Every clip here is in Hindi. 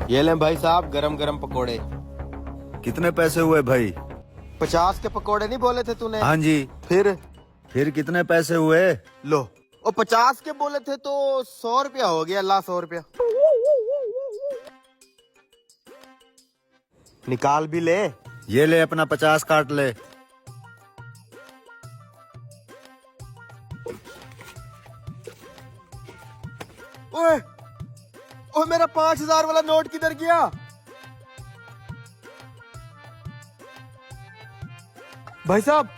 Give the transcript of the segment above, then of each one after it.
ये लें भाई साहब गरम गरम पकोड़े। कितने पैसे हुए भाई? 50 के पकोड़े नहीं बोले थे तूने? हाँ जी। फिर कितने पैसे हुए? लो, वो 50 के बोले थे तो 100 रुपया हो गया। ला 100 रुपया निकाल भी ले। ये ले अपना 50 काट ले। ओए, ओए मेरा 5000 वाला नोट किधर गया? भाई साहब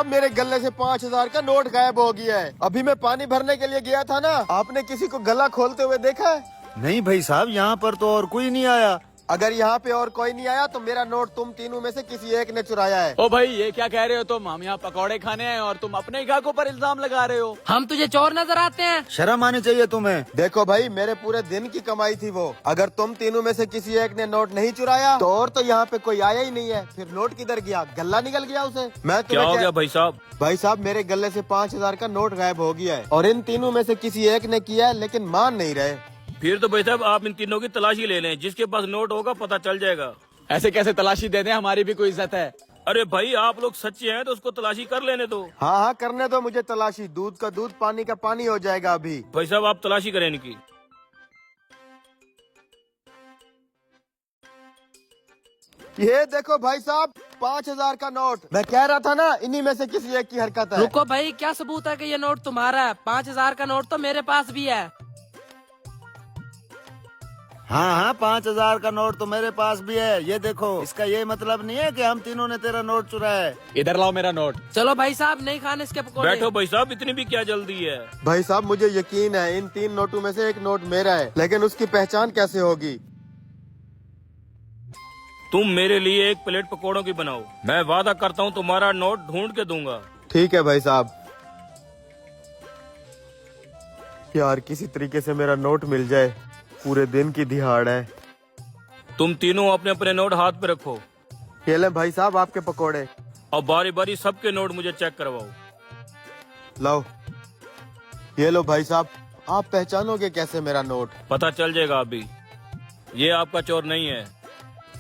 मेरे गले से 5000 का नोट गायब हो गया है। अभी मैं पानी भरने के लिए गया था ना, आपने किसी को गला खोलते हुए देखा है? नहीं भाई साहब, यहाँ पर तो और कोई नहीं आया। अगर यहाँ पे और कोई नहीं आया तो मेरा नोट तुम तीनों में से किसी एक ने चुराया है। ओ भाई, ये क्या कह रहे हो तुम? हम यहाँ पकौड़े खाने हैं और तुम अपने ही ग्राहकों पर इल्जाम लगा रहे हो। हम तुझे चोर नजर आते हैं? शर्म आनी चाहिए तुम्हें। देखो भाई, मेरे पूरे दिन की कमाई थी वो। अगर तुम तीनों में से किसी एक ने नोट नहीं चुराया तो और तो यहाँ पे कोई आया ही नहीं है। फिर नोट किधर गया? गला निकल गया उसे। मैं क्या हो गया भाई साहब? भाई साहब मेरे गले से 5000 का नोट गायब हो गया है और इन तीनों में से किसी एक ने किया है, लेकिन मान नहीं रहे। फिर तो भाई साहब आप इन तीनों की तलाशी ले लें, जिसके पास नोट होगा पता चल जाएगा। ऐसे कैसे तलाशी दे दें? हमारी भी कोई इज्जत है। अरे भाई, आप लोग सच्चे हैं तो उसको तलाशी कर लेने दो। हाँ हाँ, करने दो मुझे तलाशी। दूध का दूध पानी का पानी हो जाएगा अभी। भाई साहब आप तलाशी करें इनकी। ये देखो भाई साहब, 5000 का नोट। मैं कह रहा था ना, इन्हीं में से किसी एक की हरकत है। रुको भाई, क्या सबूत है कि ये नोट तुम्हारा है? 5000 का नोट तो मेरे पास भी है। हाँ, 5000 का नोट तो मेरे पास भी है। ये देखो, इसका ये मतलब नहीं है कि हम तीनों ने तेरा नोट चुराया है। इधर लाओ मेरा नोट। चलो भाई साहब, नहीं खाने इसके पकोड़े। बैठो भाई साहब, इतनी भी क्या जल्दी है? भाई साहब मुझे यकीन है इन 3 नोटों में से एक नोट मेरा है, लेकिन उसकी पहचान कैसे होगी? तुम मेरे लिए एक प्लेट पकोड़ों की बनाओ, मैं वादा करता हूँ तुम्हारा नोट ढूंढ के दूंगा। ठीक है भाई साहब। यार किसी तरीके से मेरा नोट मिल जाए, पूरे दिन की दिहाड़ है। तुम तीनों अपने अपने नोट हाथ पे रखो। ये लें भाई साहब आपके पकोड़े। और बारी बारी सबके नोट मुझे चेक करवाओ। लो, ये लो भाई साहब। आप पहचानोगे कैसे मेरा नोट? पता चल जाएगा अभी। ये आपका चोर नहीं है।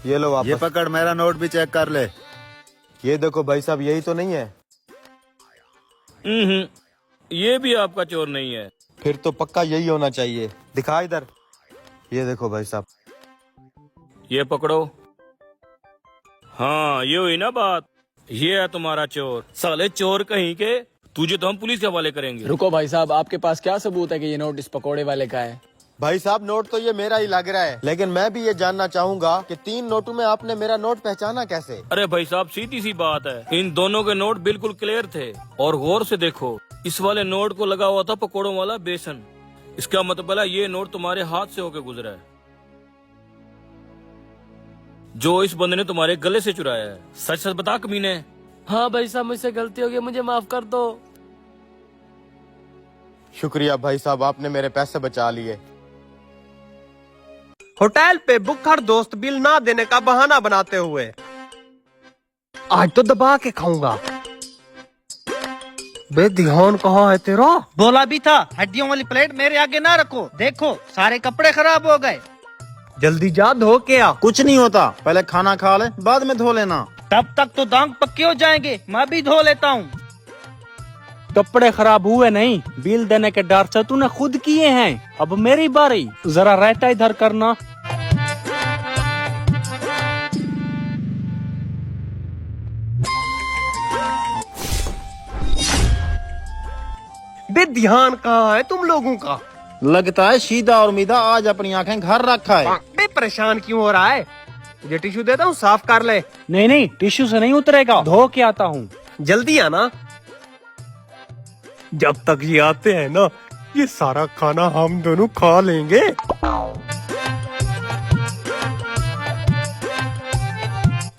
ये लो वापस। ये पकड़, मेरा नोट भी चेक कर ले। ये देखो भाई साहब, यही तो नहीं है? ये भी आपका चोर नहीं है। फिर तो पक्का यही होना चाहिए। दिखा इधर। ये देखो भाई साहब। ये पकड़ो। हाँ, ये हुई ना बात। ये है तुम्हारा चोर। साले चोर कहीं के, तुझे तो हम पुलिस के हवाले करेंगे। रुको भाई साहब, आपके पास क्या सबूत है कि ये नोट इस पकोड़े वाले का है? भाई साहब नोट तो ये मेरा ही लग रहा है, लेकिन मैं भी ये जानना चाहूंगा कि 3 नोटों में आपने मेरा नोट पहचाना कैसे? अरे भाई साहब, सीधी सी बात है, इन दोनों के नोट बिल्कुल क्लियर थे। और गौर से देखो, इस वाले नोट को लगा हुआ था पकोड़ों वाला बेसन। इसका मतलब है ये नोट तुम्हारे हाथ से होके गुजरा है, जो इस बंदे ने तुम्हारे गले से चुराया है। सच सच बता कमीने। हाँ भाई साहब, मुझसे गलती हो गई, मुझे माफ कर दो। शुक्रिया भाई साहब, आपने मेरे पैसे बचा लिए। होटल पे बुक्खड़ दोस्त बिल ना देने का बहाना बनाते हुए आज तो दबा के खाऊंगा। बे ध्यान कहाँ है तेरा? बोला भी था हड्डियों वाली प्लेट मेरे आगे ना रखो। देखो सारे कपड़े खराब हो गए। जल्दी जा धो के आ। कुछ नहीं होता, पहले खाना खा ले, बाद में धो लेना। तब तक तो दांग पक्के हो जाएंगे, मैं भी धो लेता हूँ। कपड़े खराब हुए नहीं, बिल देने के डर से तूने खुद किए हैं। अब मेरी बारी, जरा रहता इधर करना। बे ध्यान कहाँ है तुम लोगों का? लगता है सीधा और मीधा आज अपनी आंखें घर रखा है। बे परेशान क्यों हो रहा है? तुझे टिश्यू देता हूँ, साफ कर ले। नहीं, टिश्यू से नहीं उतरेगा, धो के आता हूँ। जल्दी आना। जब तक ये आते हैं ना, ये सारा खाना हम दोनों खा लेंगे।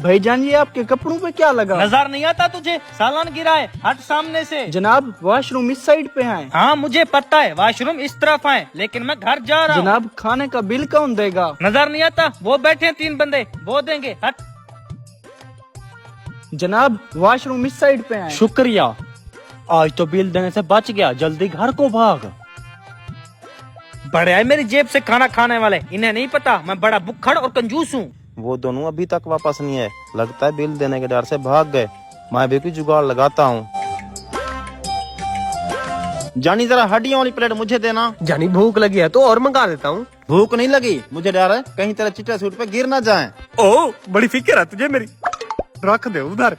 भाईजान, ये आपके कपड़ों पे क्या लगा? नजर नहीं आता तुझे? सालन गिरा है, हट सामने से। जनाब, वॉशरूम इस साइड पे है। हाँ मुझे पता है, वॉशरूम इस तरफ है, लेकिन मैं घर जा रहा हूँ। जनाब, खाने का बिल कौन देगा? नजर नहीं आता? वो बैठे हैं 3 बंदे, वो देंगे। हट। जनाब, वॉशरूम इस साइड पे है। शुक्रिया, आज तो बिल देने से बच गया। जल्दी घर को भाग। बड़े आए मेरी जेब से खाना खाने वाले, इन्हें नहीं पता मैं बड़ा बुक्खड़ और कंजूस हूँ। वो दोनों अभी तक वापस नहीं है, लगता है बिल देने के डर से भाग गए। मैं भी कोई जुगाड़ लगाता हूँ। जानी जरा हड्डियों वाली प्लेट मुझे देना। जानी भूख लगी है तो और मंगा देता हूँ। भूख नहीं लगी, मुझे डर है कहीं तेरा चिट्टा सूट पे गिर ना जाए। ओ बड़ी फिक्र है तुझे मेरी, रख दे उधर।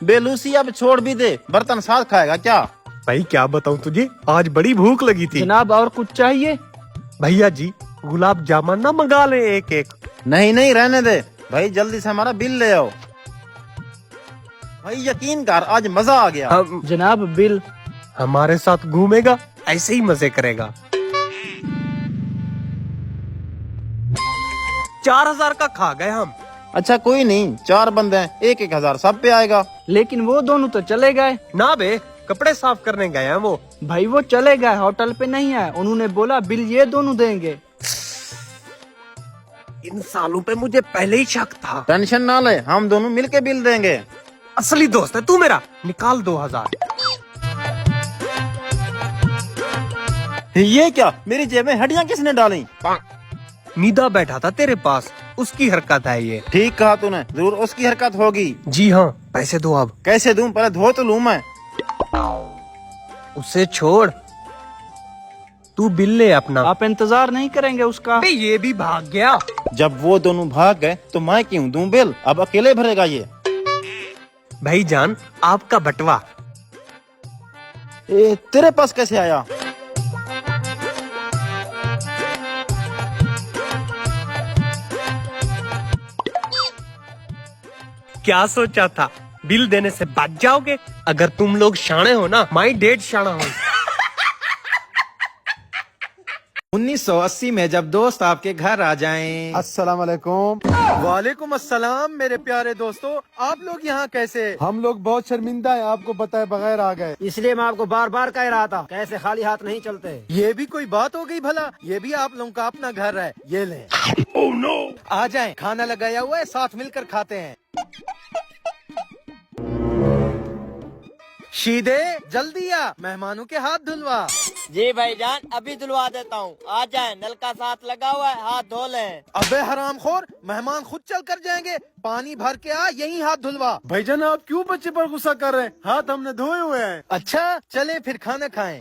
बेलूसी अब छोड़ भी दे, बर्तन साथ खाएगा क्या? भाई क्या बताऊँ तुझे, आज बड़ी भूख लगी थी। जनाब और कुछ चाहिए? भैया जी गुलाब जामुन ना मंगा ले एक एक। नहीं नहीं रहने दे भाई, जल्दी से हमारा बिल ले आओ। भाई यकीन कर, आज मजा आ गया। जनाब बिल। हमारे साथ घूमेगा, ऐसे ही मजे करेगा। 4000 का खा गए हम। अच्छा कोई नहीं, 4 बंदे हैं, 1-1 सब पे आएगा। लेकिन वो दोनों तो चले गए। ना बे, कपड़े साफ करने गए हैं वो। भाई वो चले गए, होटल पे नहीं है। उन्होंने बोला बिल ये दोनों देंगे। इन सालों पे मुझे पहले ही शक था। टेंशन ना ले, हम दोनों मिलके बिल देंगे। असली दोस्त है तू मेरा। निकाल 2000। ये क्या, मेरी जेब में हड्डियां किसने डाली? नीदा बैठा था तेरे पास, उसकी हरकत है ये। ठीक कहा तूने, जरूर उसकी हरकत होगी। जी हाँ, पैसे दो अब। कैसे दूं, पहले धो तो लूं मैं। उसे छोड़, तू बिल ले अपना। आप इंतजार नहीं करेंगे उसका? बे ये भी भाग गया। जब वो दोनों भाग गए तो मैं क्यों दूं बिल, अब अकेले भरेगा ये। भाईजान आपका बटवा। तेरे पास कैसे आया? क्या सोचा था, बिल देने से बच जाओगे? अगर तुम लोग शाणे हो ना, माई डेड शाना हो। 1980 में जब दोस्त आपके घर आ जाएं। अस्सलाम वालेकुम। वालेकुम अस्सलाम मेरे प्यारे दोस्तों, आप लोग यहाँ कैसे? हम लोग बहुत शर्मिंदा हैं, आपको बताए बगैर आ गए। इसलिए मैं आपको बार बार कह रहा था, कैसे खाली हाथ नहीं चलते। ये भी कोई बात हो गई भला, ये भी आप लोगों का अपना घर है, ये लें। Oh, no. आ जाएं, खाना लगाया हुआ है, साथ मिलकर खाते हैं। शीदे जल्दी आ, मेहमानों के हाथ धुलवा। जी भाईजान, अभी धुलवा देता हूँ। आ जाए, नल का साथ लगा हुआ है, हाथ धो लें। अबे हरामखोर, मेहमान खुद चल कर जाएंगे, पानी भर के आ, यही हाथ धुलवा। भाईजान आप क्यों बच्चे पर गुस्सा कर रहे हैं, हाथ हमने धोए हुए हैं। अच्छा चले फिर खाना खाएं।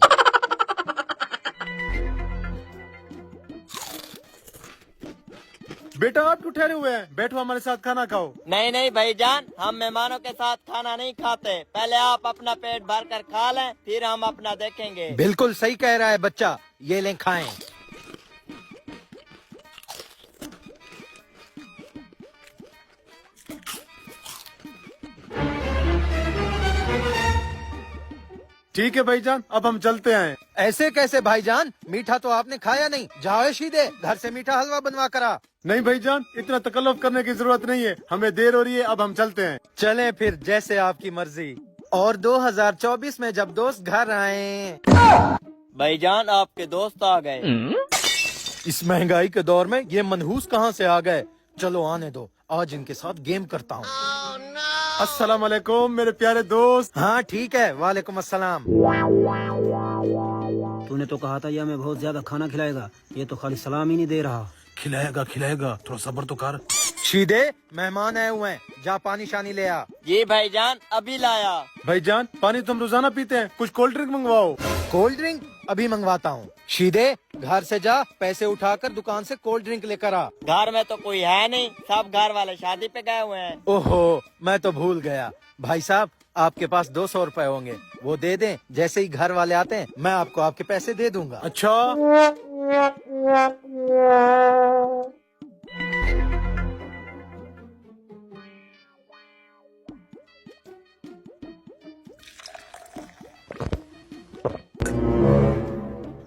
बेटा आप क्यों ठहरे हुए हैं, बैठो हमारे साथ खाना खाओ। नहीं नहीं भाईजान, हम मेहमानों के साथ खाना नहीं खाते। पहले आप अपना पेट भर कर खा लें, फिर हम अपना देखेंगे। बिल्कुल सही कह रहा है बच्चा, ये लें खाएं। ठीक है भाईजान, अब हम चलते हैं। ऐसे कैसे भाईजान, मीठा तो आपने खाया नहीं। जाओ शीदे, घर से मीठा हलवा बनवा करा। नहीं भाईजान, इतना तकल्लुफ करने की जरूरत नहीं है, हमें देर हो रही है, अब हम चलते हैं। चलें फिर, जैसे आपकी मर्जी। और 2024 में जब दोस्त घर आए। भाईजान आपके दोस्त आ गए। इस महंगाई के दौर में ये मनहूस कहाँ से आ गए। चलो आने दो, आज इनके साथ गेम करता हूँ। अस्सलाम वालेकुम मेरे प्यारे दोस्त। हाँ ठीक है, वालेकुम अस्सलाम। तूने तो कहा था यह हमें बहुत ज्यादा खाना खिलाएगा, ये तो खाली सलाम ही नहीं दे रहा। खिलाएगा खिलाएगा, थोड़ा सब्र तो कर। शीदे मेहमान आए हुए हैं, जा पानी शानी ले आ। जी भाईजान, अभी लाया। भाईजान पानी तुम रोजाना पीते हैं, कुछ कोल्ड ड्रिंक मंगवाओ। कोल्ड ड्रिंक अभी मंगवाता हूँ। शीदे घर से जा, पैसे उठाकर दुकान से कोल्ड ड्रिंक लेकर आ। घर में तो कोई है नहीं, सब घर वाले शादी पे गए हुए हैं। ओहो मैं तो भूल गया। भाई साहब आपके पास 200 रुपए होंगे, वो दे दें, जैसे ही घर वाले आते हैं मैं आपको आपके पैसे दे दूंगा। अच्छा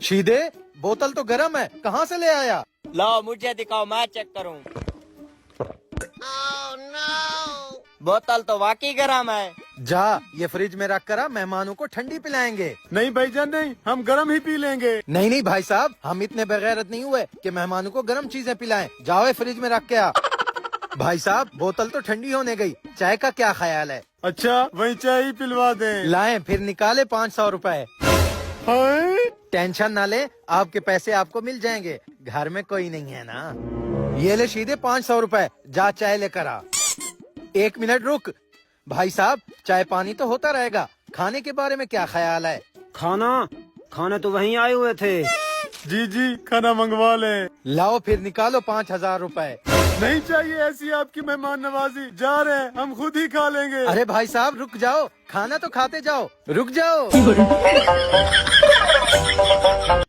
शीदे बोतल तो गर्म है, कहाँ से ले आया? लाओ मुझे दिखाओ, मैं चेक करूँ। बोतल तो वाकई गर्म है। जा ये फ्रिज में रख कर मेहमानों को ठंडी पिलाएंगे। नहीं भाईजान नहीं, हम गर्म ही पी लेंगे। नहीं नहीं भाई साहब, हम इतने बेगैरत नहीं हुए कि मेहमानों को गर्म चीजें पिलाएं। जाओ ये फ्रिज में रख के आ। भाई साहब बोतल तो ठंडी होने गई, चाय का क्या ख्याल है? अच्छा वही चाय ही पिलवा दें। लाएं फिर निकाले 500 रुपए। टेंशन ना ले, आपके पैसे आपको मिल जाएंगे, घर में कोई नहीं है ना। ये ले सीधे 500 रुपए, जा चाय लेकर आ। 1 मिनट रुक भाई साहब, चाय पानी तो होता रहेगा, खाने के बारे में क्या ख्याल है? खाने तो वहीं आए हुए थे। जी जी खाना मंगवा ले। लाओ फिर निकालो 5000 रुपए। नहीं चाहिए ऐसी आपकी मेहमान नवाजी, जा रहे हैं हम खुद ही खा लेंगे। अरे भाई साहब रुक जाओ, खाना तो खाते जाओ, रुक जाओ।